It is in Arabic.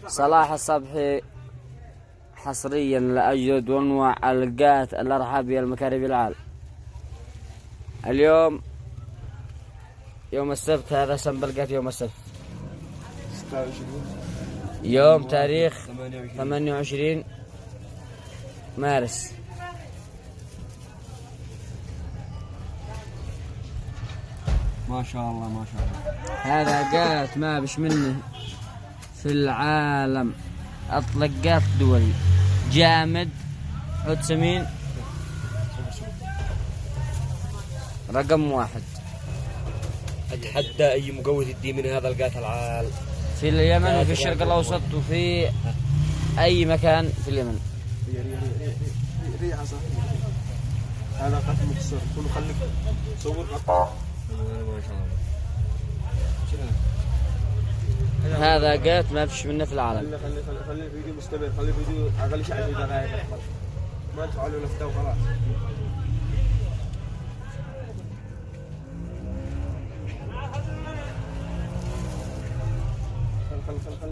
صلاح الصبحي حصريا لأجود وانواع القات الارحابية المكاربي العال. اليوم يوم السبت، هذا سنبلقات يوم السبت، يوم تاريخ 28 مارس. ما شاء الله ما شاء الله. هذا قات ما بش منه في العالم، اطلق قات دولي، جامد، حوت سمين، رقم 1. اتحدى اي مقود يدي من هذا القات العال في اليمن وفي الشرق الاوسط وفي اي مكان في اليمن. ريحه صح. هذا قط مكسر كله، خليك تصور قطع. ما شاء الله. هذا قات ما فيش منه في العالم. خلي الفيديو مستمر، خلي الفيديو اقل شيء 10 دقائق، ما تفعلوا لفته وخلاص. خل